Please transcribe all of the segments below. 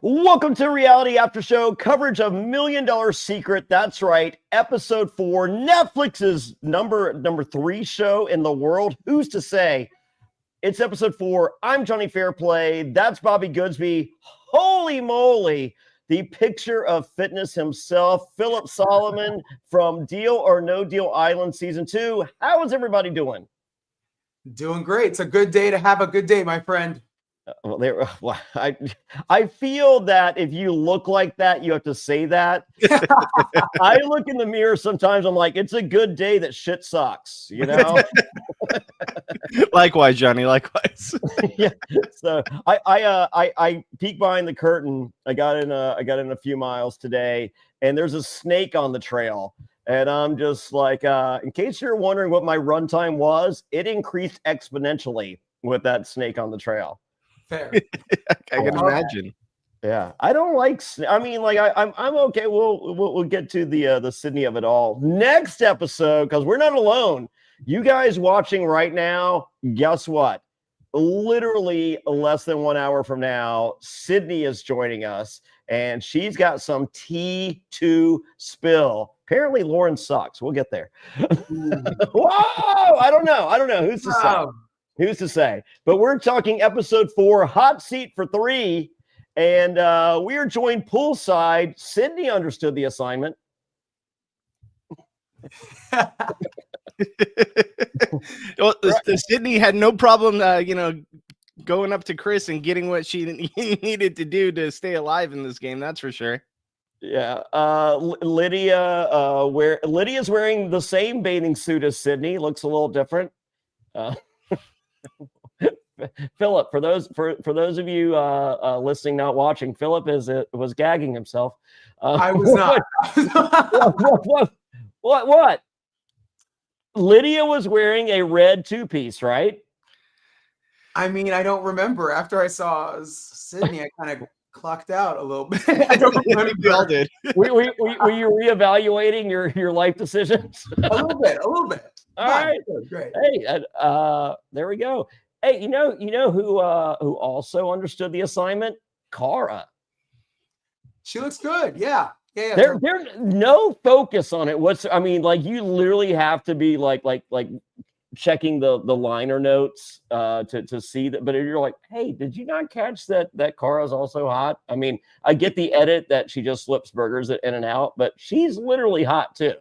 Welcome to Reality After Show, coverage of Million Dollar Secret. That's right, episode 4, Netflix's number 3 show in the world. Who's to say? It's episode 4. I'm Jonny Fairplay. That's Bobby Goodsby. Holy moly, the picture of fitness himself, Phillip Solomon from Deal or No Deal Island Season 2. How is everybody doing? Doing great. It's a good day to have a good day, my friend. I feel that if you look like that, you have to say that. I look in the mirror sometimes. I'm like, it's a good day that shit sucks, you know. Likewise, Johnny. Likewise. Yeah. So I peek behind the curtain. I got in a few miles today, and there's a snake on the trail. And I'm just like, in case you're wondering what my runtime was, it increased exponentially with that snake on the trail. Fair. I can imagine. Yeah, I don't like. I mean, like I'm okay. We'll get to the Sydney of it all next episode because we're not alone. You guys watching right now, guess what? Literally less than 1 hour from now, Sydney is joining us, and she's got some tea to spill. Apparently, Lauren sucks. We'll get there. Whoa! I don't know. Who's to say? Who's to say? But we're talking episode 4, hot seat for 3. And we are joined poolside. Sydney understood the assignment. Well, Sydney had no problem, going up to Chris and getting what she needed to do to stay alive in this game. That's for sure. Yeah. Lydia's wearing the same bathing suit as Sydney. Looks a little different. Philip, for those of you listening, not watching, Philip was gagging himself. I was not. What? Lydia was wearing a red 2-piece, right? I mean, I don't remember. After I saw Sydney, I kind of clocked out a little bit. I don't remember. We all did. Were you reevaluating your life decisions? A little bit. All right, great. Hey, there we go. Hey, you know who also understood the assignment? Cara. She looks good. Yeah. There's no focus on it. You literally have to be like checking the liner notes to see that. But if you're like, hey, did you not catch that Cara's also hot? I mean, I get the edit that she just flips burgers in and out, but she's literally hot too.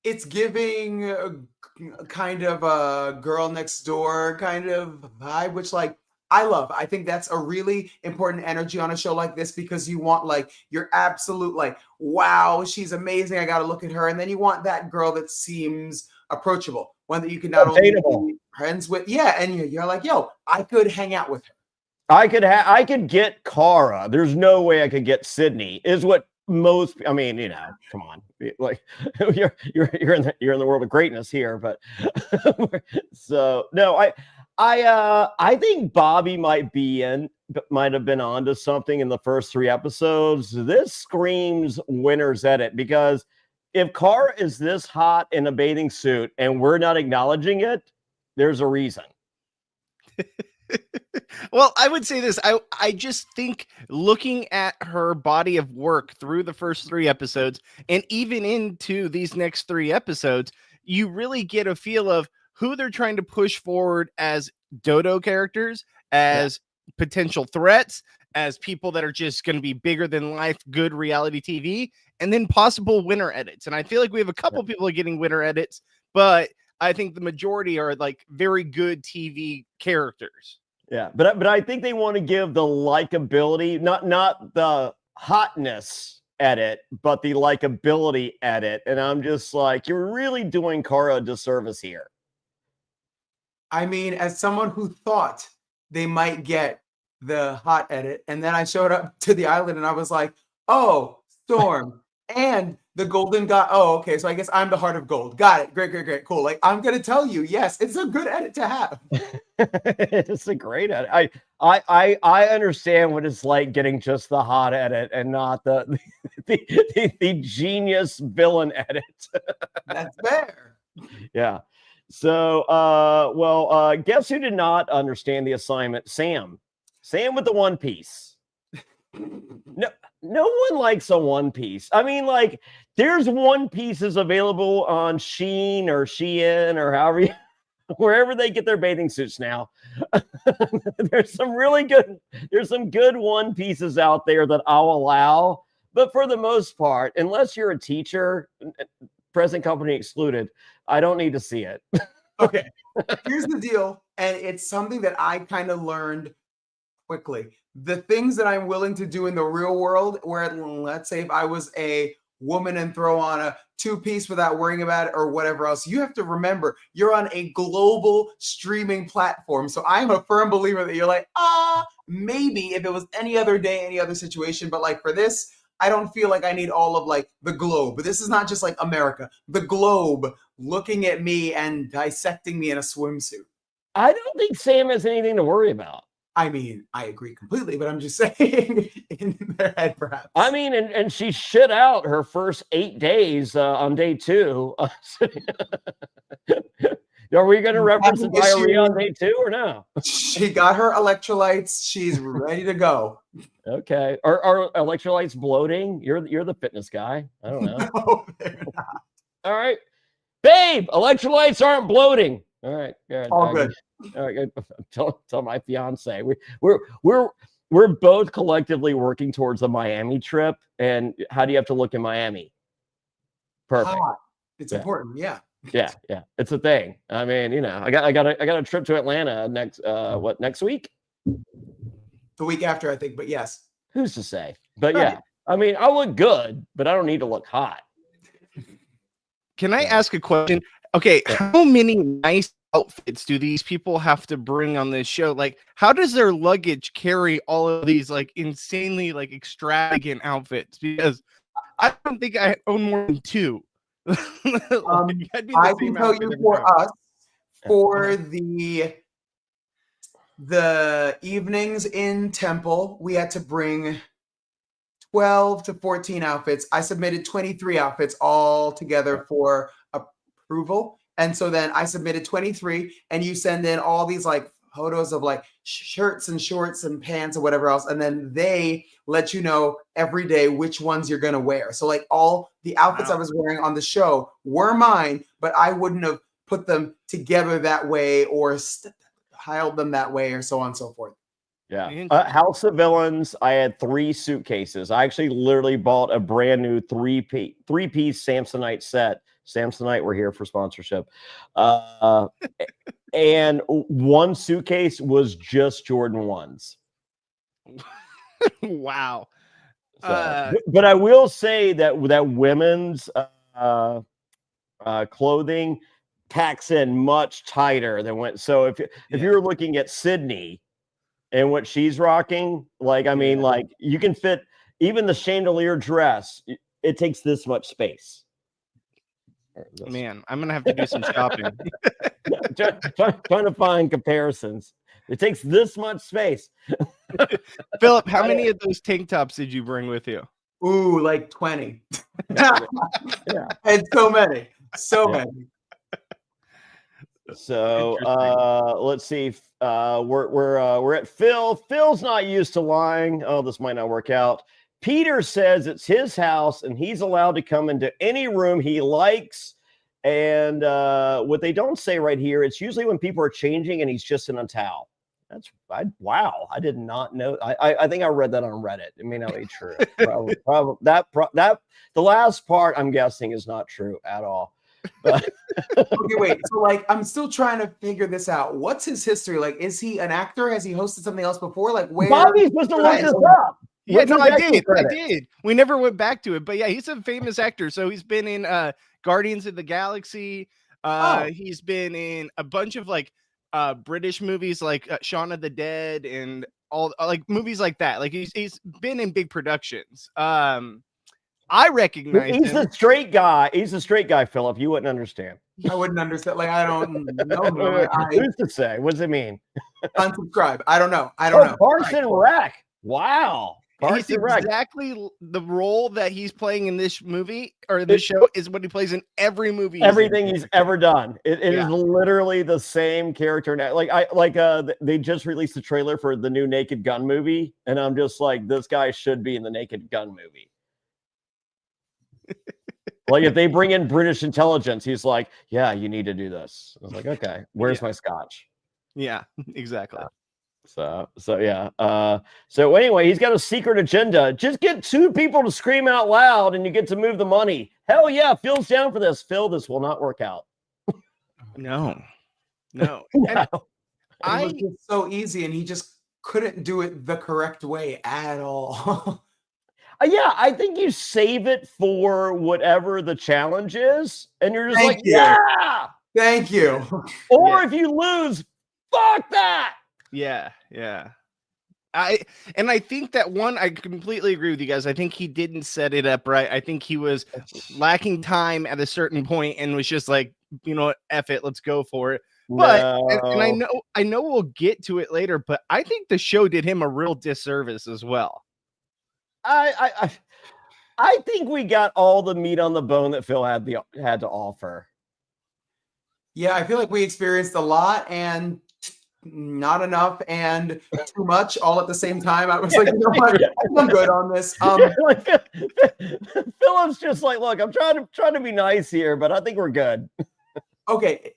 It's giving kind of a girl next door kind of vibe, which I love. I think that's a really important energy on a show like this because you want your absolute wow, she's amazing. I got to look at her. And then you want that girl that seems approachable, one that you can not only be friends with. Yeah. And you're like, yo, I could hang out with her. I could get Cara. There's no way I could get Sydney is what most, come on, you're in the world of greatness here, but so no, I think Bobby might have been onto something in the first 3 episodes. This screams winner's edit because if Cara is this hot in a bathing suit and we're not acknowledging it, there's a reason. Well, I would say this. I just think looking at her body of work through the first 3 episodes and even into these next 3 episodes, you really get a feel of who they're trying to push forward as dodo characters, as potential threats, as people that are just going to be bigger than life, good reality TV, and then possible winner edits. And I feel like we have a couple people getting winner edits, but I think the majority are very good TV characters. Yeah, but I think they want to give the likability, not the hotness edit, but the likability edit. And I'm just like, you're really doing Cara a disservice here. I mean, as someone who thought they might get the hot edit, and then I showed up to the island and I was like, oh, Storm and the golden god. Oh, okay. So I guess I'm the heart of gold. Got it. Great. Cool. I'm going to tell you, yes, it's a good edit to have. It's a great edit. I understand what it's like getting just the hot edit and not the genius villain edit. That's fair. Yeah. So, guess who did not understand the assignment? Sam with the 1 piece. No one likes a one piece. I mean, like, there's one pieces available on Shein or Shein or however wherever they get their bathing suits now. There's some good one pieces out there that I'll allow. But for the most part, unless you're a teacher, present company excluded, I don't need to see it. Okay, here's the deal, and it's something that I kind of learned quickly. The things that I'm willing to do in the real world, where let's say if I was a woman and throw on a two-piece without worrying about it or whatever else, you have to remember you're on a global streaming platform. So I'm a firm believer that you're like, maybe if it was any other day, any other situation, but like for this, I don't feel like I need all of like the globe. This is not just like America, the globe looking at me and dissecting me in a swimsuit. I don't think Sam has anything to worry about. I mean, I agree completely, but I'm just saying in their head, perhaps. I mean, and she shit out her first 8 days on day 2. Are we going to reference the diarrhea on day 2 or no? She got her electrolytes. She's ready to go. Okay. Are electrolytes bloating? You're the fitness guy. I don't know. No, they're not. All right. Babe, electrolytes aren't bloating. All right. Good. All good. All right. Tell my fiance. We're both collectively working towards a Miami trip. And how do you have to look in Miami? Perfect. Hot. It's important. Yeah. Yeah. It's a thing. I mean, you know, I got a trip to Atlanta next week? The week after, I think, but yes. Who's to say? But yeah, I mean, I look good, but I don't need to look hot. Can I ask a question? Okay, how many nice outfits do these people have to bring on this show? Like, how does their luggage carry all of these like insanely like extravagant outfits? Because I don't think I own more than 2. I can tell you for us, for the evenings in Temple, we had to bring 12 to 14 outfits. I submitted 23 outfits all together for approval. And so then I submitted 23, and you send in all these like photos of like shirts and shorts and pants and whatever else. And then they let you know every day which ones you're going to wear. So like all the outfits I was wearing on the show were mine, but I wouldn't have put them together that way or piled them that way or so on and so forth. Yeah. House of Villains, I had 3 suitcases. I actually literally bought a brand new 3-piece Samsonite set. Samsonite, we're here for sponsorship. And one suitcase was just Jordan 1s. Wow. But I will say that women's clothing packs in much tighter than what. So if you're looking at Sydney and what she's rocking, like, I mean, like you can fit even the chandelier dress. It takes this much space. Man, I'm gonna have to do some shopping. Trying to find comparisons. It takes this much space. Philip, how many of those tank tops did you bring with you? Ooh, like 20. And so many. Many. So let's see. We're at Phil. Phil's not used to lying. Oh, this might not work out. Peter says it's his house and he's allowed to come into any room he likes. And what they don't say right here, it's usually when people are changing and he's just in a towel. Wow. I did not know. I think I read that on Reddit. It may not be true. Probably that the last part I'm guessing is not true at all. But okay, wait. So like, I'm still trying to figure this out. What's his history? Like, is he an actor? Has he hosted something else before? Like, where? Bobby's supposed to look this up. Yeah, no, I did. We never went back to it, but yeah, he's a famous actor. So he's been in Guardians of the Galaxy. He's been in a bunch of like British movies, like Shaun of the Dead, and all like movies like that. Like he's been in big productions. I recognize he's him. a straight guy. He's a straight guy, Philip. You wouldn't understand. I wouldn't understand. Like, I don't know. Who's to say? What does it mean? Unsubscribe. I don't know. Parks and Rec. Wow. Parks and Rec. Exactly the role that he's playing in this movie or this show is what he plays in every movie. Everything he's ever done. It Yeah. is literally the same character now. They just released the trailer for the new Naked Gun movie, and I'm just like, this guy should be in the Naked Gun movie. Like if they bring in British intelligence, he's like, yeah, you need to do this. I was like, okay, where's my scotch? Yeah, exactly. So yeah. So anyway, he's got a secret agenda. Just get 2 people to scream out loud and you get to move the money. Hell yeah, Phil's down for this. Phil, this will not work out. No. No. It was just so easy, and he just couldn't do it the correct way at all. Yeah, I think you save it for whatever the challenge is, and you're just Thank like, you. yeah. Thank you. Or if you lose, fuck that. Yeah. I think that I completely agree with you guys. I think he didn't set it up right. I think he was lacking time at a certain point and was just like, you know what, F it, let's go for it. But and I know we'll get to it later, but I think the show did him a real disservice as well. I think we got all the meat on the bone that Phil had to offer. Yeah, I feel like we experienced a lot and not enough and too much all at the same time. I was like, you know what? I'm good on this. Philip's just like, look, I'm trying to be nice here, but I think we're good. Okay.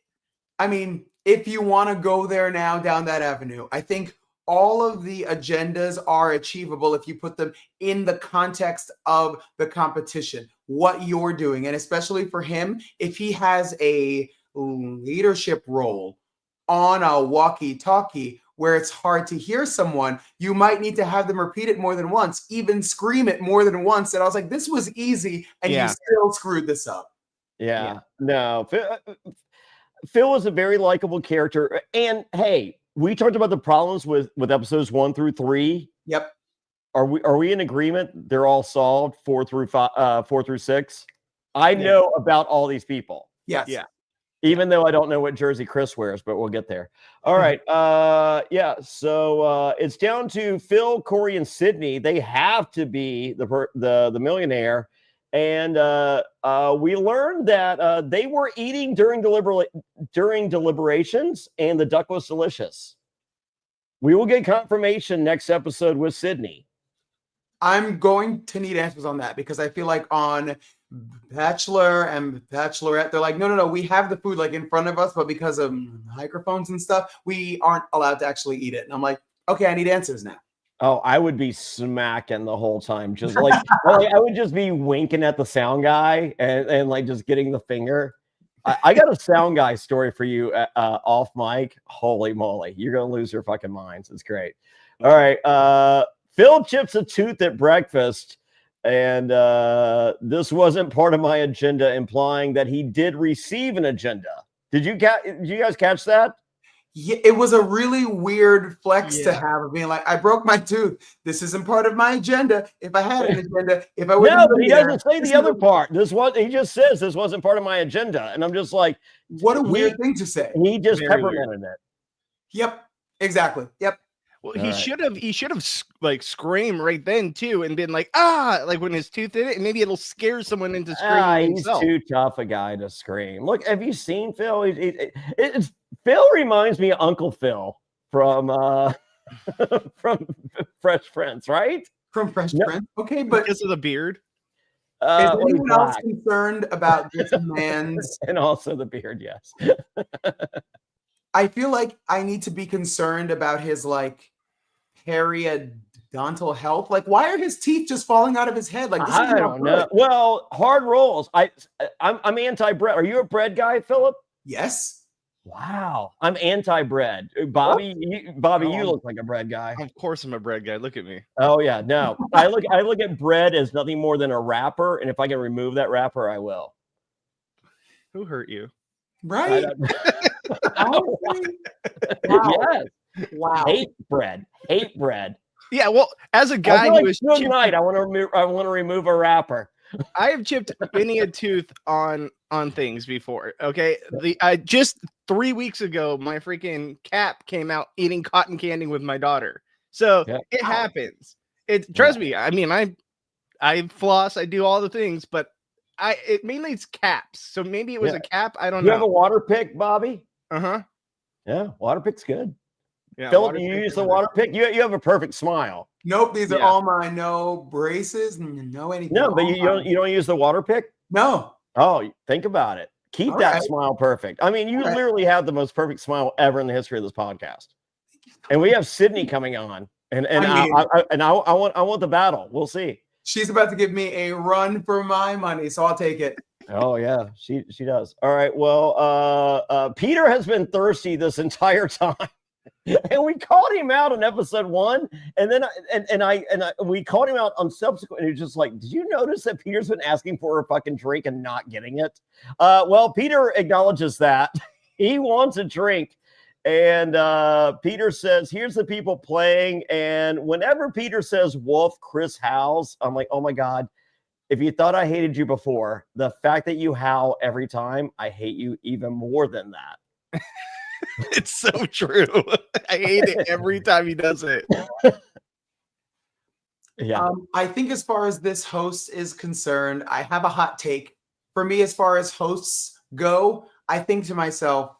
I mean, if you want to go there now down that avenue, I think all of the agendas are achievable if you put them in the context of the competition, what you're doing. And especially for him, if he has a leadership role on a walkie-talkie where it's hard to hear someone, you might need to have them repeat it more than once, even scream it more than once. And I was like, this was easy, and you still screwed this up. Yeah. No, Phil was a very likable character. And hey, we talked about the problems with episodes 1 through 3. Yep. Are we in agreement? They're all solved 4 through 6. I know about all these people. Yes. Yeah. Even though I don't know what jersey Chris wears, but we'll get there. All right. So it's down to Phil, Corey, and Sydney. They have to be the millionaire. And we learned that they were eating during deliberations, and the duck was delicious. We will get confirmation next episode with Sydney. I'm going to need answers on that, because I feel like on Bachelor and Bachelorette, they're like, no, we have the food like in front of us, but because of microphones and stuff, we aren't allowed to actually eat it. And I'm like, okay, I need answers now. Oh, I would be smacking the whole time. Just like, I would just be winking at the sound guy and like just getting the finger. I got a sound guy story for you off mic. Holy moly. You're going to lose your fucking minds. It's great. All right. Phil chips a tooth at breakfast, and this wasn't part of my agenda, implying that he did receive an agenda. Did you guys catch that? Yeah, it was a really weird flex to have, of being like, I broke my tooth. This isn't part of my agenda. If I had an agenda, if I would. No, but he doesn't say the other part. He just says this wasn't part of my agenda, and I'm just like, what a weird thing to say. He just pepperminted it. Yep, exactly. Yep. Well, he should have like screamed right then too, and been like, like when his tooth in it, and maybe it'll scare someone into screaming. He's too tough a guy to scream. Look, have you seen Phil? Phil reminds me of Uncle Phil from Fresh Prince, right? From Fresh Prince. Okay, but because of the beard. Is anyone else concerned about this man's and also the beard? Yes. I feel like I need to be concerned about his like periodontal health. Like, why are his teeth just falling out of his head? Like, this I don't know. Well, hard rolls. I'm anti-bread. Are you a bread guy, Philip? Yes. Wow, I'm anti-bread. Bobby, you look like a bread guy. Of course, I'm a bread guy. Look at me. Oh yeah, no. I look at bread as nothing more than a wrapper, and if I can remove that wrapper, I will. Who hurt you? Right. Wow. Yes. Wow. Hate bread. Yeah. Well, as a guy who is good night, I want to remove a wrapper. I have chipped many a tooth on things before. Okay. Just 3 weeks ago, my freaking cap came out eating cotton candy with my daughter. So it happens. Trust me. I mean, I floss, I do all the things, but mainly it's caps. So maybe it was a cap. I don't know. You have a water pick, Bobby? Uh-huh. Yeah, water pick's good. Yeah, Phillip, you use the water pick? You have a perfect smile. Nope, these are all mine. No braces, no anything. No, but you don't use the water pick? No. Oh, think about it. Keep that smile perfect. I mean, you literally have the most perfect smile ever in the history of this podcast. And we have Sydney coming on, and I want the battle. We'll see. She's about to give me a run for my money, so I'll take it. Oh yeah, she does. All right. Well, Peter has been thirsty this entire time, and we called him out on episode 1, and then we called him out on subsequent. And he was just like, "Did you notice that Peter's been asking for a fucking drink and not getting it?" Well, Peter acknowledges that he wants a drink. And Peter says, here's the people playing. And whenever Peter says Wolf, Chris howls, I'm like, oh my God, if you thought I hated you before, the fact that you howl every time, I hate you even more than that. It's so true. I hate it every time he does it. Yeah. I think as far as this host is concerned, I have a hot take. For me, as far as hosts go, I think to myself,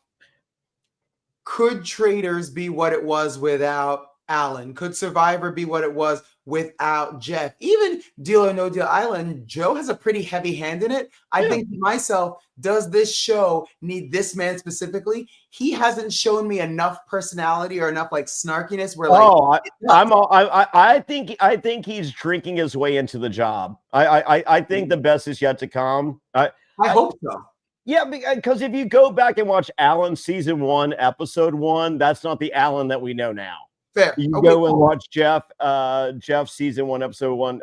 could Traders be what it was without Alan? Could Survivor be what it was without Jeff? Even Deal or No Deal Island, Joe has a pretty heavy hand in it. I think to myself, does this show need this man specifically? He hasn't shown me enough personality or enough like snarkiness where like I think he's drinking his way into the job. I think the best is yet to come. I hope so. Yeah, because if you go back and watch Alan season 1, episode 1, that's not the Alan that we know now. Fair. You go and watch Jeff season 1, episode 1.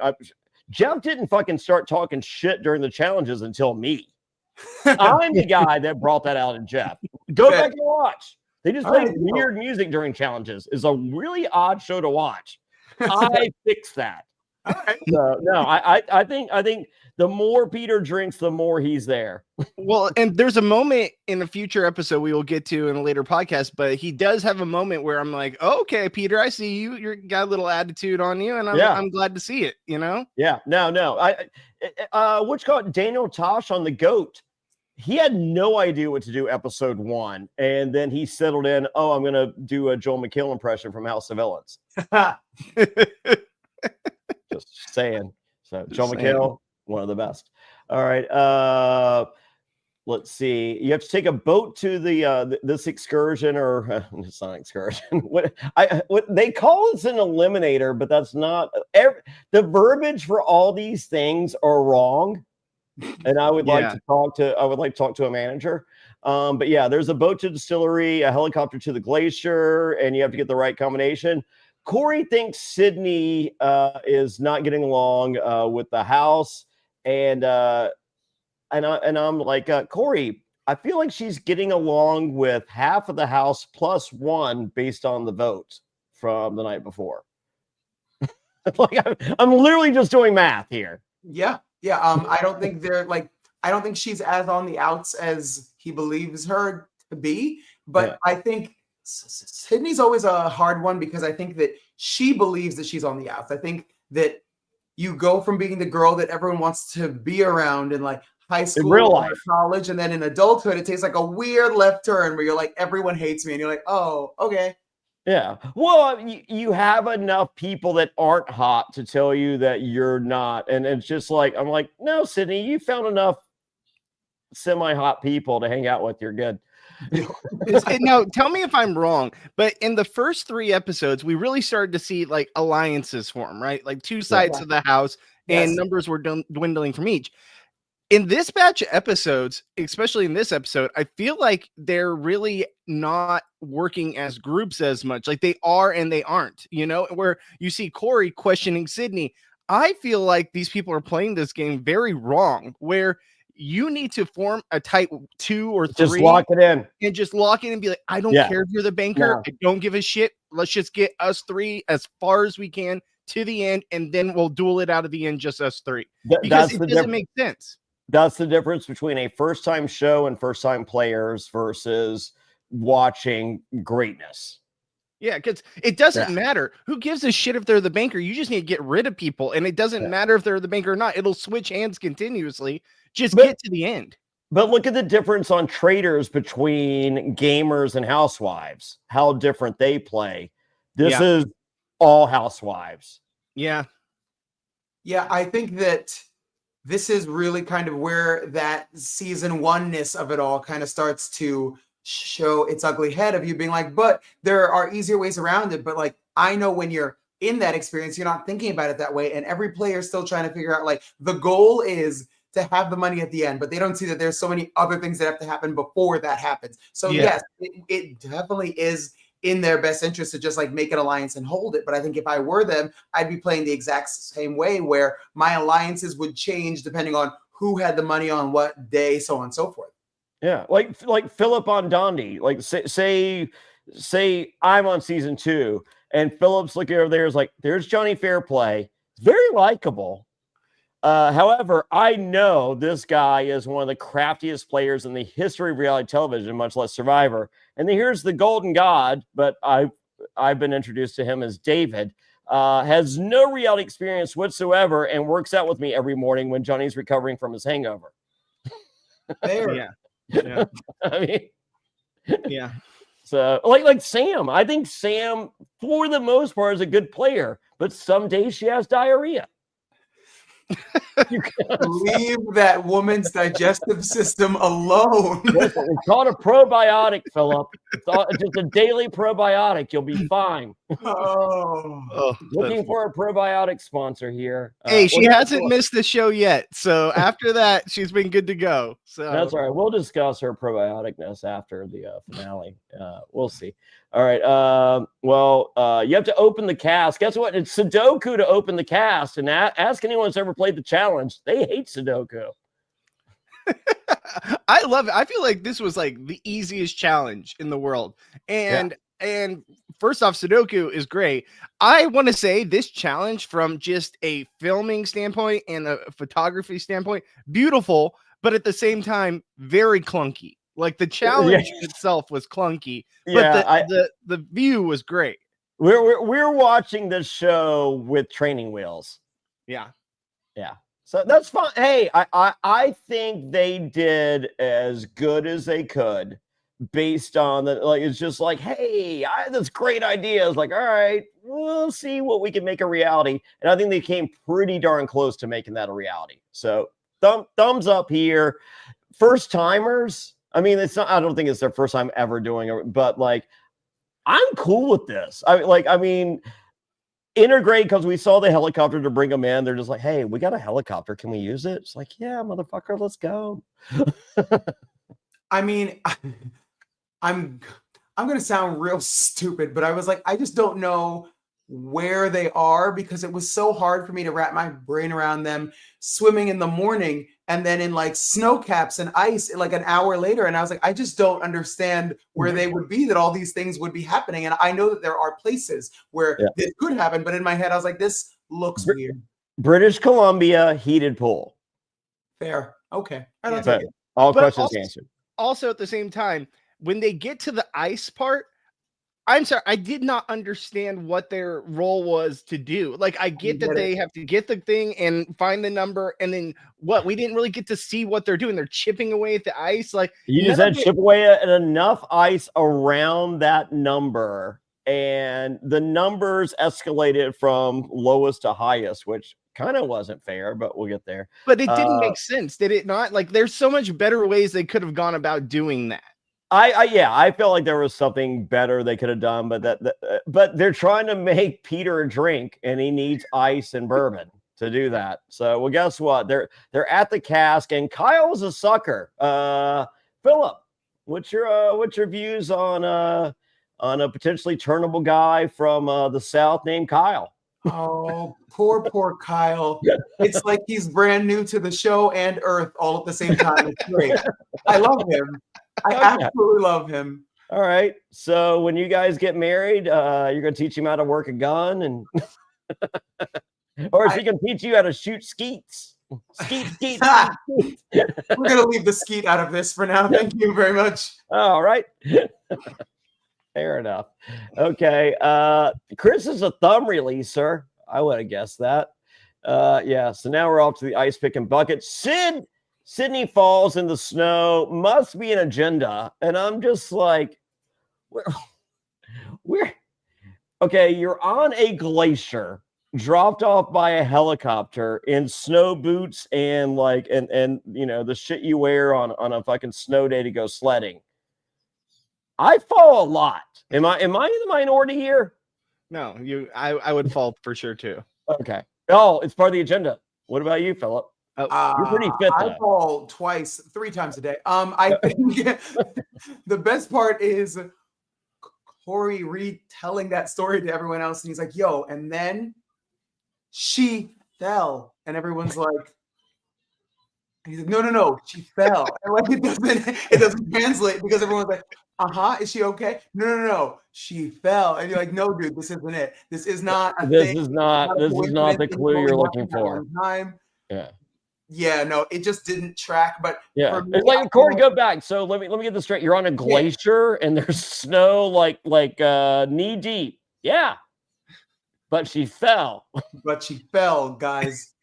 Jeff didn't fucking start talking shit during the challenges until me. I'm the guy that brought that out in Jeff. Go back and watch. They just play weird music during challenges. It's a really odd show to watch. I fixed that. All right. So, no, I think the more Peter drinks, the more he's there. Well, and there's a moment in a future episode we will get to in a later podcast, but he does have a moment where I'm like, oh, okay, Peter, I see you. You got a little attitude on you, and I'm glad to see it, you know? Yeah, no. What's called Daniel Tosh on the GOAT. He had no idea what to do episode 1, and then he settled in, oh, I'm going to do a Joel McHale impression from House of Villains. Just saying. So Joel McHale, one of the best. All right. Let's see. You have to take a boat to the this excursion, or it's not an excursion. What they call it an eliminator, but that's not. The verbiage for all these things are wrong. And I would like to talk to a manager. But yeah, there's a boat to the distillery, a helicopter to the glacier, and you have to get the right combination. Corey thinks Sydney is not getting along with the house, and I'm like, Corey, I feel like she's getting along with half of the house plus one based on the vote from the night before. Like I'm literally just doing math here. Yeah. I don't think I don't think she's as on the outs as he believes her to be, but I think Sydney's always a hard one because I think that she believes that she's on the outs. I think that you go from being the girl that everyone wants to be around in like high school, in real life, college, and then in adulthood, it takes like a weird left turn where you're like, everyone hates me, and you're like, oh, okay. Yeah. Well, you have enough people that aren't hot to tell you that you're not. And it's just like, I'm like, no, Sydney, you found enough semi-hot people to hang out with. You're good. Now, tell me if I'm wrong, but in the first 3 episodes, we really started to see like alliances form, right? Like 2 sides of the house, and numbers were dwindling from each. In this batch of episodes, especially in this episode, I feel like they're really not working as groups as much. Like they are and they aren't, you know, where you see Corey questioning Sydney. I feel like these people are playing this game very wrong, where you need to form a tight 2 or 3. Just lock it in. And just lock it and be like, I don't care if you're the banker. I don't give a shit. Let's just get us 3 as far as we can to the end, and then we'll duel it out of the end, just us 3. Because it doesn't make sense. That's the difference between a first-time show and first-time players versus watching greatness. Yeah, because it doesn't matter. Who gives a shit if they're the banker? You just need to get rid of people, and it doesn't matter if they're the banker or not. It'll switch hands continuously. Just get to the end. But look at the difference on traders between gamers and housewives. How different they play. This is all housewives. Yeah. Yeah, I think that this is really kind of where that season oneness of it all kind of starts to show its ugly head of you being like, but there are easier ways around it. But like, I know when you're in that experience, you're not thinking about it that way. And every player is still trying to figure out, like, the goal is to have the money at the end, but they don't see that there's so many other things that have to happen before that happens. So yes, it definitely is in their best interest to just like make an alliance and hold it. But I think if I were them, I'd be playing the exact same way where my alliances would change depending on who had the money on what day, so on and so forth. Yeah, like Phillip on Dondi. Like say I'm on season 2, and Phillip's looking over there is like, there's Jonny Fairplay. Very likable. However, I know this guy is one of the craftiest players in the history of reality television, much less Survivor. And then here's the Golden God, but I've been introduced to him as David. Has no reality experience whatsoever and works out with me every morning when Johnny's recovering from his hangover. There. Yeah. Yeah. I mean, yeah. So like Sam, I think Sam, for the most part, is a good player, but some days she has diarrhea. Leave that woman's digestive system alone. Listen, it's called a probiotic, Phillip. It's just a daily probiotic. You'll be fine. Looking for a probiotic sponsor here. Hey, she hasn't missed the show yet. So after that, she's been good to go. So that's all right. We'll discuss her probioticness after the finale. We'll see. All right. You have to open the cast. Guess what? It's Sudoku to open the cast. And ask anyone who's ever played the challenge. They hate Sudoku. I love it. I feel like this was like the easiest challenge in the world. And first off, Sudoku is great. I want to say this challenge from just a filming standpoint and a photography standpoint, beautiful, but at the same time, very clunky. Like the challenge itself was clunky, but the view was great. We're watching this show with training wheels. Yeah. So that's fine. Hey, I think they did as good as they could based on the, like, it's just like, hey, I had this great idea. It's like, all right, we'll see what we can make a reality. And I think they came pretty darn close to making that a reality. So thumbs up here. First timers. I mean, I don't think it's their first time ever doing it, but like, I'm cool with this. I mean, integrate, because we saw the helicopter to bring them in. They're just like, hey, we got a helicopter. Can we use it? It's like, yeah, motherfucker, let's go. I mean, I'm going to sound real stupid, but I was like, I just don't know where they are because it was so hard for me to wrap my brain around them swimming in the morning and then in like snow caps and ice like an hour later. And I was like, I just don't understand where they would be, that all these things would be happening. And I know that there are places where this could happen, but in my head, I was like, this looks weird. British Columbia heated pool. Fair. Okay. I don't take it. All questions answered. Also, at the same time, when they get to the ice part, I'm sorry, I did not understand what their role was to do. Like, I get that they have to get the thing and find the number, and then what? We didn't really get to see what they're doing. They're chipping away at the ice. Like, you just had to chip away at enough ice around that number, and the numbers escalated from lowest to highest, which kind of wasn't fair, but we'll get there. But it didn't make sense, did it not? Like, there's so much better ways they could have gone about doing that. I felt like there was something better they could have done, but they're trying to make Peter a drink, and he needs ice and bourbon to do that. So, well, guess what? They're at the cask, and Kyle was a sucker. Phillip, what's your views on a potentially turnable guy from the South named Kyle? Oh, poor Kyle. It's like he's brand new to the show and Earth all at the same time. It's great. I love him. I absolutely love him. All right. So when you guys get married, you're going to teach him how to work a gun, and or is he going to teach you how to shoot skeets? Skeet. We're going to leave the skeet out of this for now. Thank you very much. All right. Fair enough. Okay. Chris is a thumb releaser. I would have guessed that. Yeah. So now we're off to the ice pick and bucket. Sydney falls in the snow. Must be an agenda. And I'm just like, we're okay. You're on a glacier, dropped off by a helicopter in snow boots and like and you know the shit you wear on a fucking snow day to go sledding. I fall a lot. Am I in the minority here? No, I would fall for sure too. Okay. Oh, it's part of the agenda. What about you, Philip? You're pretty fit, I though. fall 3 times a day. I think the best part is Corey retelling that story to everyone else, and he's like, "Yo," and then she fell, and everyone's like, he's like, no, she fell. And like it doesn't translate because everyone's like, is she okay? No, she fell. And you're like, no, dude, this isn't it. This is not a This thing. is not the clue you're looking for. Yeah. Yeah, no, it just didn't track. But yeah, it's like Corey, go back. So let me get this straight. You're on a glacier and there's snow like knee deep. Yeah. But she fell. But she fell, guys.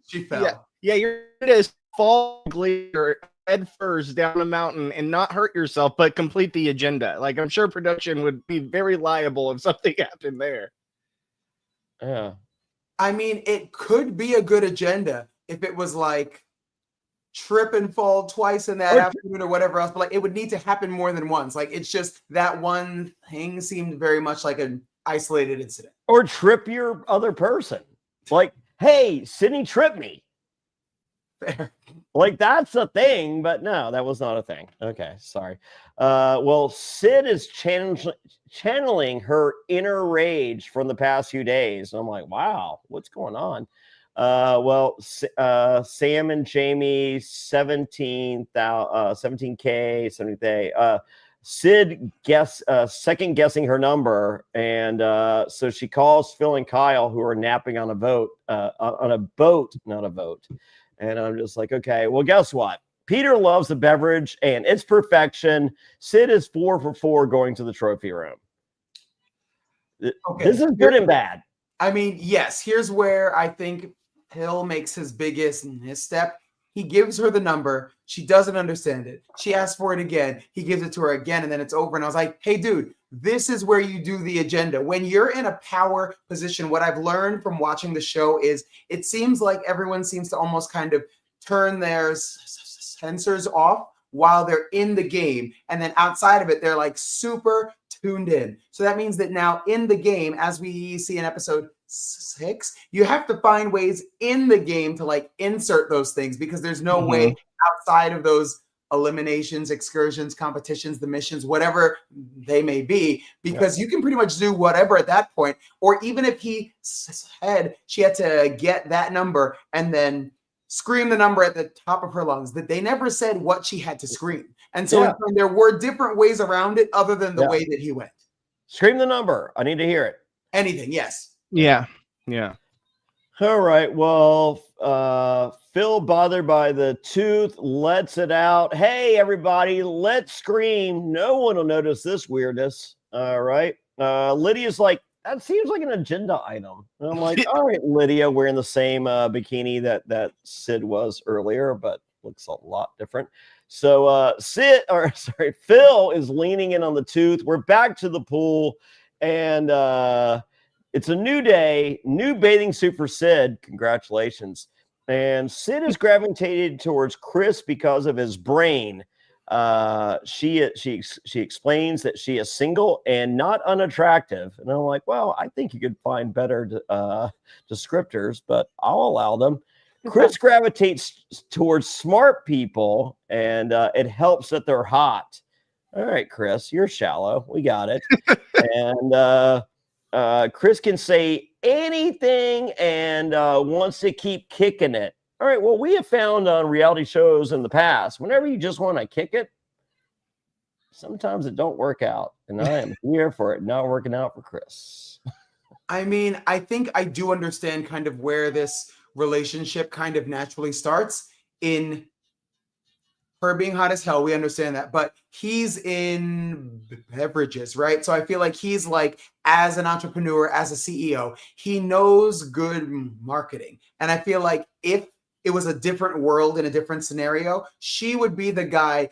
She fell. Yeah, you're gonna fall glacier head first down a mountain and not hurt yourself, but complete the agenda. Like, I'm sure production would be very liable if something happened there. Yeah. I mean, it could be a good agenda if it was like trip and fall twice in that afternoon or whatever else, but like it would need to happen more than once. Like, it's just that one thing seemed very much like an isolated incident. Or trip your other person. Like, hey, Sydney tripped me. Fair. Like, that's a thing, but no, that was not a thing. Okay, sorry. Well, Sid is channeling her inner rage from the past few days. And I'm like, wow, what's going on? Well, Sam and Jamie, 17K, 70K. Sid second guessing her number, and so she calls Phil and Kyle, who are napping on a boat, not a vote. And I'm just like, okay, well, guess what? Peter loves the beverage, and it's perfection. Sid is 4 for 4 going to the trophy room. Okay. This is good and bad. I mean, yes, here's where I think Hill makes his biggest misstep. He gives her the number. She doesn't understand it. She asks for it again. He gives it to her again, and then it's over. And I was like, hey, dude, this is where you do the agenda. When you're in a power position, what I've learned from watching the show is it seems like everyone seems to almost kind of turn their sensors off while they're in the game. And then outside of it, they're like super tuned in. So that means that now in the game, as we see in episode 6, you have to find ways in the game to like insert those things, because there's no way outside of those eliminations, excursions, competitions, the missions, whatever they may be, because you can pretty much do whatever at that point. Or even if he said she had to get that number and then scream the number at the top of her lungs, that they never said what she had to scream. And so there were different ways around it other than the way that he went. Scream the number. I need to hear it. Anything. Yes. Yeah. All right. Well, Phil, bothered by the tooth, lets it out. Hey, everybody, let's scream. No one will notice this weirdness. All right. Lydia's like, that seems like an agenda item. And I'm like, all right, Lydia, wearing the same bikini that Sid was earlier, but looks a lot different. So Phil is leaning in on the tooth. We're back to the pool, and it's a new day, new bathing suit for Sid. Congratulations. And Sid is gravitated towards Chris because of his brain. She explains that she is single and not unattractive. And I'm like, well, I think you could find better descriptors, but I'll allow them. Chris gravitates towards smart people, and it helps that they're hot. All right, Chris, you're shallow. We got it. And Chris can say anything and wants to keep kicking it. All right, well, we have found on reality shows in the past, whenever you just want to kick it, sometimes it don't work out. And I am here for it not working out for Chris. I mean, I think I do understand kind of where this relationship kind of naturally starts in her being hot as hell, we understand that, but he's in beverages, right? So I feel like he's like, as an entrepreneur, as a CEO, he knows good marketing. And I feel like if it was a different world in a different scenario, she would be the guy,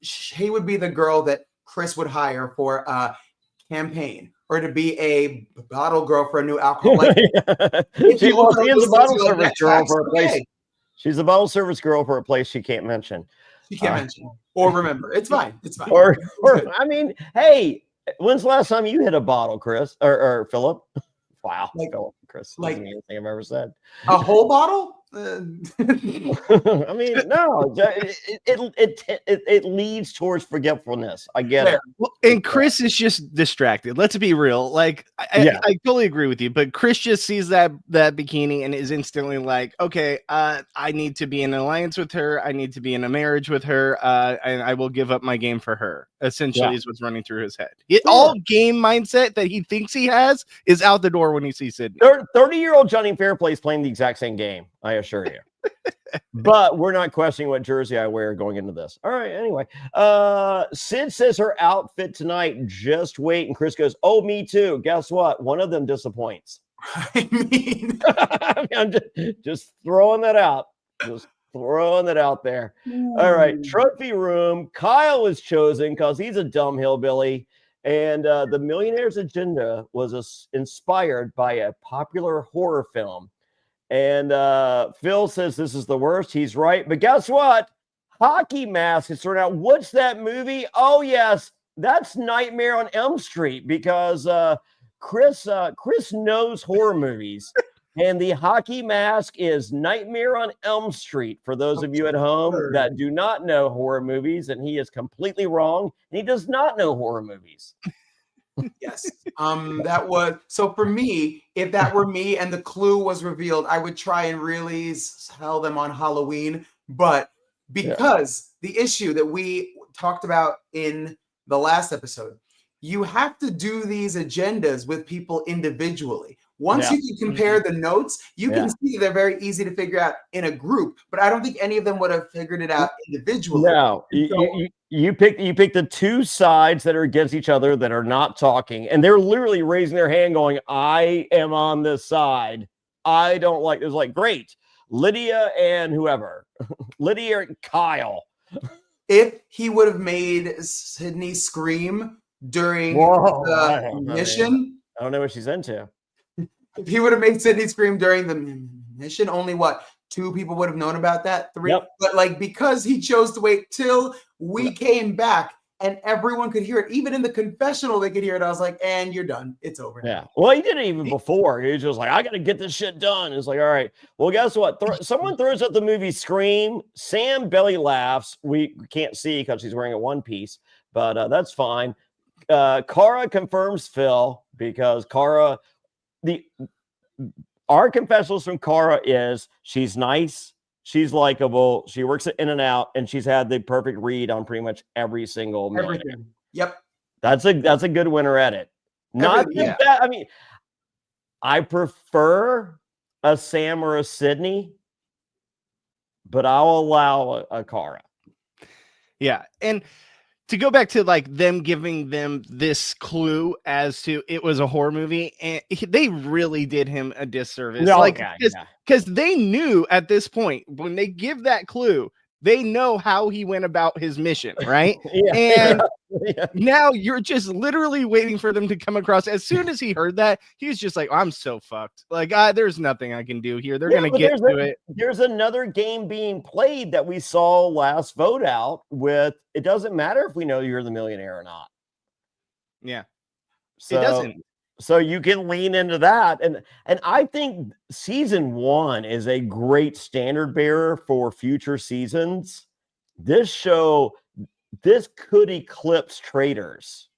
he would be the girl that Chris would hire for a campaign or to be a bottle girl for a new alcohol. Like, She is a bottle like service that girl tracks, for a place. okay. She's a bottle service girl for a place she can't mention. She can't mention or remember. It's fine. It's fine. Or I mean, hey, when's the last time you hit a bottle, Chris or Philip? Wow, Like, Philip, Chris, like anything I've ever said. A whole bottle? I mean, no, it leads towards forgetfulness. I get it. Well, and Chris is just distracted. Let's be real. Like, I totally agree with you, but Chris just sees that bikini and is instantly like, okay, I need to be in an alliance with her. I need to be in a marriage with her. And I will give up my game for her. Essentially, is what's running through his head. All game mindset that he thinks he has is out the door when he sees Sydney. 30-year-old Jonny Fairplay is playing the exact same game, I assure you. But we're not questioning what jersey I wear going into this. All right, anyway. Sid says her outfit tonight, just wait. And Chris goes, oh, me too. Guess what? One of them disappoints. I mean, I'm just throwing that out. Just throwing it out there. All right, trophy room. Kyle was chosen because he's a dumb hillbilly. And the Millionaire's Agenda was inspired by a popular horror film. And Phil says this is the worst. He's right. But guess what? Hockey Mask is turned out. What's that movie? Oh, yes. That's Nightmare on Elm Street because Chris knows horror movies. And the Hockey Mask is Nightmare on Elm Street for those of you at home that do not know horror movies. And he is completely wrong. And he does not know horror movies. Yes. That was so for me, if that were me and the clue was revealed, I would try and really sell them on Halloween. But because the issue that we talked about in the last episode, you have to do these agendas with people individually. Once you can compare the notes, you can see they're very easy to figure out in a group, but I don't think any of them would have figured it out individually. No, you pick the two sides that are against each other that are not talking, and they're literally raising their hand going, I am on this side. I don't like, it was like, great. Lydia and whoever. Lydia and Kyle. If he would have made Sydney scream during the mission. I don't know what she's into. If he would have made Sydney scream during the mission, only what? 2 people would have known about that? 3? Yep. But like, because he chose to wait till we came back and everyone could hear it, even in the confessional, they could hear it. I was like, and you're done. It's over. Yeah. Well, he did it even before. He was just like, I got to get this shit done. It's like, all right. Well, guess what? Someone throws up the movie Scream. Sam belly laughs. We can't see because she's wearing a one piece, but that's fine. Cara confirms Phil because Cara, our confessionals from Cara is she's nice, she's likable, she works it in and out, and she's had the perfect read on pretty much every single millionaire. Everything. Yep. That's a good winner at it. Not that, I mean, I prefer a Sam or a Sydney, but I'll allow a Cara. Yeah, and to go back to like them giving them this clue as to it was a horror movie, and they really did him a disservice. Because they knew at this point when they give that clue, they know how he went about his mission, right? Now you're just literally waiting for them to come across. As soon as he heard that, he was just like, I'm so fucked. Like, there's nothing I can do here. They're going to get to it. There's another game being played that we saw last vote out with, it doesn't matter if we know you're the millionaire or not. Yeah. So, it doesn't. So you can lean into that. And I think season 1 is a great standard bearer for future seasons. This show, this could eclipse Traitors.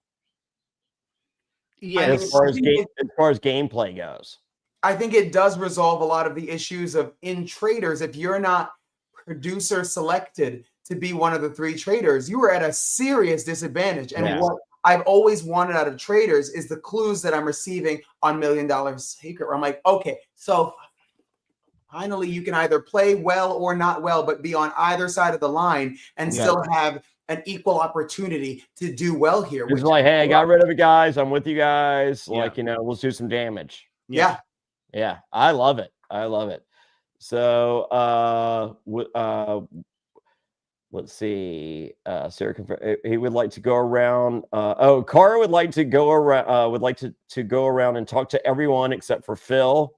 Yeah, as far as gameplay goes. I think it does resolve a lot of the issues of in Traitors. If you're not producer selected to be one of the 3 traitors, you are at a serious disadvantage. And what I've always wanted out of Traitors is the clues that I'm receiving on $1 Million Secret, where I'm like, okay, so finally you can either play well or not well, but be on either side of the line and still have an equal opportunity to do well here. It's like, hey, I got rid of it, guys. I'm with you guys. Yeah. Like, let's do some damage. Yeah. Yeah. I love it. So, let's see. Sarah, he would like to go around. Cara would like to go around. Would like to go around and talk to everyone except for Phil.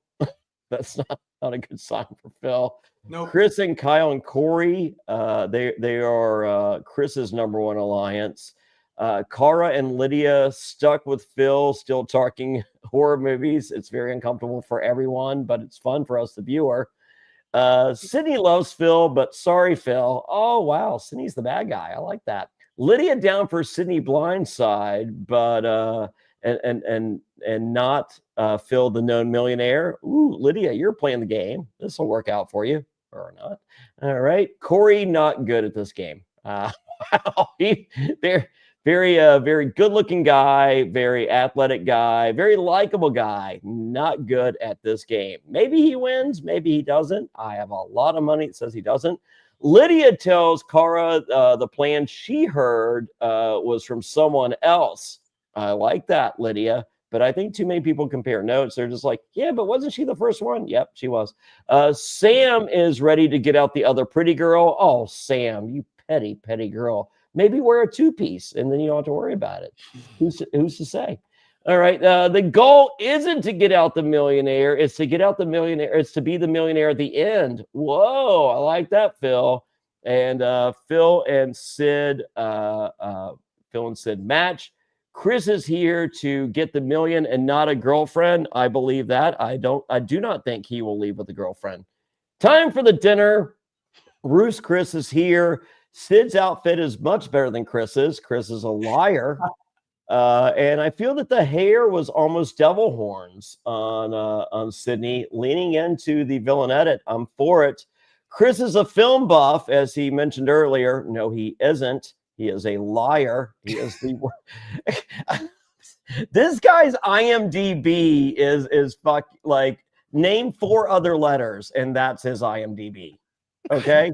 That's not a good sign for Phil. No. Chris and Kyle and Corey. They are Chris's number one alliance. Cara and Lydia stuck with Phil, still talking horror movies. It's very uncomfortable for everyone, but it's fun for us, the viewer. Sydney loves Phil, but sorry, Phil. Oh, wow. Sydney's the bad guy. I like that. Lydia down for Sydney blindside, but and not Phil, the known millionaire. Ooh, Lydia, you're playing the game. This will work out for you or not. All right. Corey, not good at this game. They're very good-looking guy, very athletic guy, very likable guy. Not good at this game. Maybe he wins, maybe he doesn't. I have a lot of money that says he doesn't. Lydia tells Cara the plan she heard was from someone else. I like that, Lydia. But I think too many people compare notes. They're just like, yeah, but wasn't she the first one? Yep, she was. Sam is ready to get out the other pretty girl. Oh, Sam, you petty girl. Maybe wear a two-piece, and then you don't have to worry about it. Who's to say? All right. The goal isn't to get out the millionaire. It's to get out the millionaire. It's to be the millionaire at the end. Whoa, I like that, Phil. And Phil and Sid match. Chris is here to get the million and not a girlfriend. I believe that. I do not think he will leave with a girlfriend. Time for the dinner. Bruce Chris is here. Sid's outfit is much better than Chris's. Chris is a liar. And I feel that the hair was almost devil horns on Sydney, leaning into the villain edit. I'm for it. Chris is a film buff, as he mentioned earlier. No, he isn't. He is a liar. He is the this guy's IMDb is like name 4 other letters, and that's his IMDb. Okay.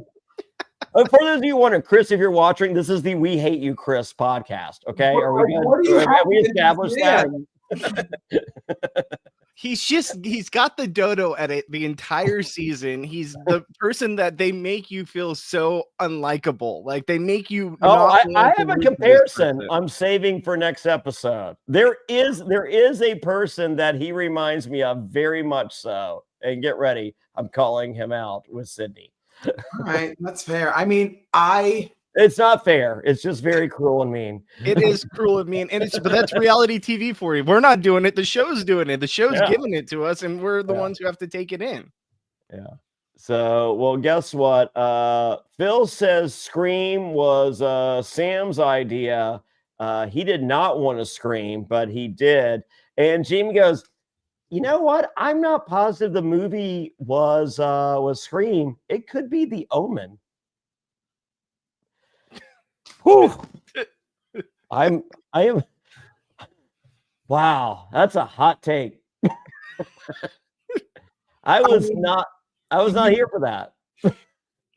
For those of you wondering, Chris, if you're watching, this is the We Hate You, Chris podcast. Okay, have we established that? He's got the dodo edit the entire season. He's the person that they make you feel so unlikable. Like they make you. I have a comparison I'm saving for next episode. There is a person that he reminds me of very much so. And get ready, I'm calling him out with Sydney. All right, that's fair. I mean, it's not fair. It's just very cruel and mean. It is cruel and mean, but that's reality TV for you. We're not doing it. The show's doing it. The show's giving it to us, and we're the ones who have to take it in. Yeah. So, well, guess what? Phil says Scream was Sam's idea. He did not want to scream, but he did. And Jamie goes, you know what? I'm not positive the movie was Scream. It could be The Omen. Whew. I am. Wow, that's a hot take. I was not here for that.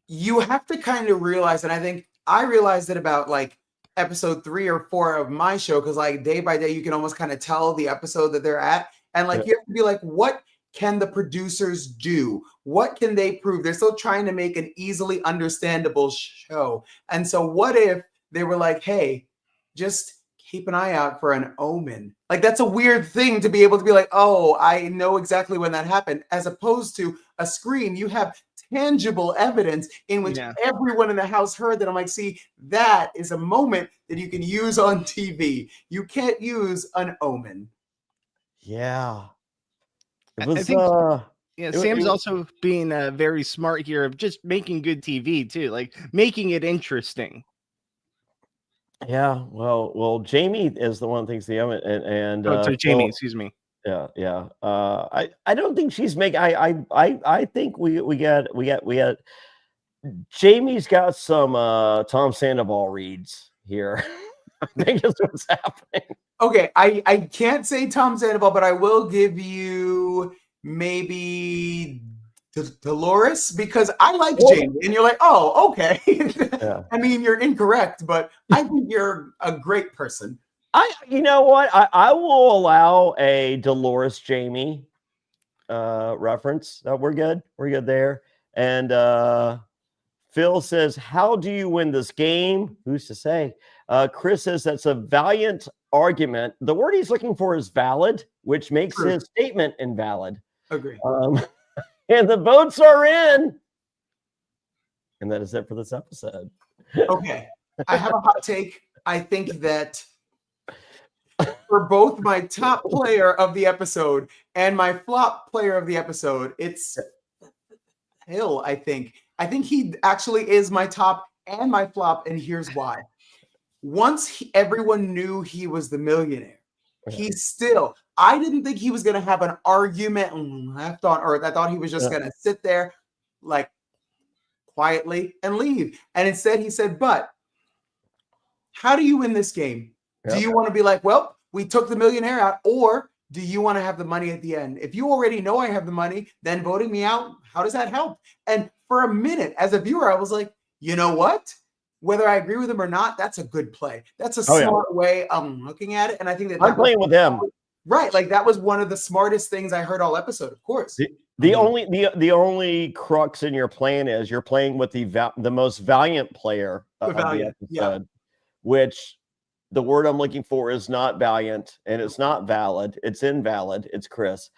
You have to kind of realize, and I think I realized it about like episode 3 or 4 of my show, because like day by day you can almost kind of tell the episode that they're at. And like, you have to be like, what can the producers do? What can they prove? They're still trying to make an easily understandable show. And so what if they were like, hey, just keep an eye out for an omen? Like, that's a weird thing to be able to be like, oh, I know exactly when that happened. As opposed to a Scream, you have tangible evidence in which everyone in the house heard that. I'm like, see, that is a moment that you can use on TV. You can't use an omen. Yeah. Sam's also being very smart here of just making good TV too, like making it interesting. Yeah, well, Jamie is the one who thinks the omen, and Jamie, excuse me. Yeah. I don't think she's making. I think we got. Jamie's got some Tom Sandoval reads here. I think that's what's happening. Okay, I can't say Tom Sandoval, but I will give you maybe Dolores, because I like Well- Jamie, and you're like, oh, okay. Yeah. I mean, you're incorrect, but I think you're a great person. You know what? I will allow a Dolores Jamie reference. We're good. We're good there. And Phil says, how do you win this game? Who's to say? Chris says that's a valiant argument. The word he's looking for is valid, which makes True. his statement invalid. Agree. And the votes are in. And that is it for this episode. Okay. I have a hot take. I think that for both my top player of the episode and my flop player of the episode, it's Hill, I think. I think he actually is my top and my flop, and here's why. Once everyone knew he was the millionaire, I didn't think he was going to have an argument left on earth. I thought he was just going to sit there like quietly and leave. And instead he said, but how do you win this game? Do you want to be like, well, we took the millionaire out, or do you want to have the money at the end? If you already know I have the money, then voting me out, how does that help? And for a minute, as a viewer, I was like, you know what? Whether I agree with him or not, that's a good play. That's a smart way of looking at it. And I think that I'm playing with him. Right. Like that was one of the smartest things I heard all episode, of course. The only crux in your plan is you're playing with the most valiant player of the episode, which the word I'm looking for is not valiant, and it's not valid. It's invalid. It's Chris.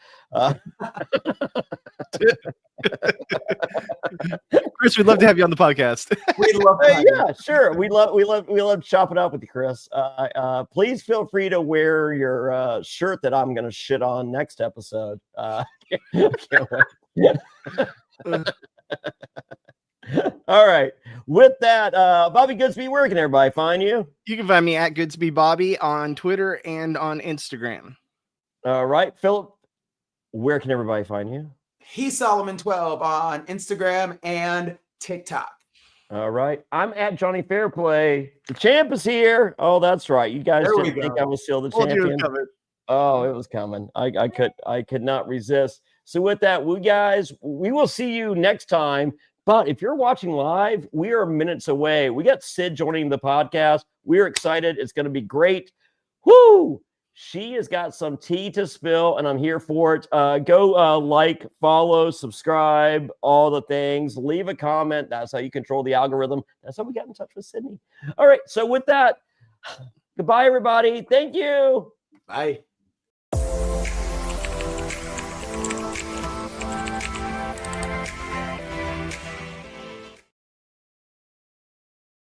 Chris, we'd love to have you on the podcast. We'd love to have yeah, sure. We love chopping up with you, Chris. Please feel free to wear your shirt that I'm going to shit on next episode. Can't wait. All right. With that, Bobby Goodsby, where can everybody find you? You can find me at Goodsby Bobby on Twitter and on Instagram. All right. Philip, where can everybody find you? He's Solomon 12 on Instagram and TikTok. All right. I'm at Jonny Fairplay. The champ is here. Oh, that's right. You guys didn't think I was still the champion. Oh, it was coming. I could not resist. So with that, we will see you next time. But if you're watching live, we are minutes away. We got Sid joining the podcast. We're excited. It's going to be great. Woo! She has got some tea to spill, and I'm here for it. Go like, follow, subscribe, all the things. Leave a comment. That's how you control the algorithm. That's how we got in touch with Sydney. All right. So with that, goodbye, everybody. Thank you. Bye.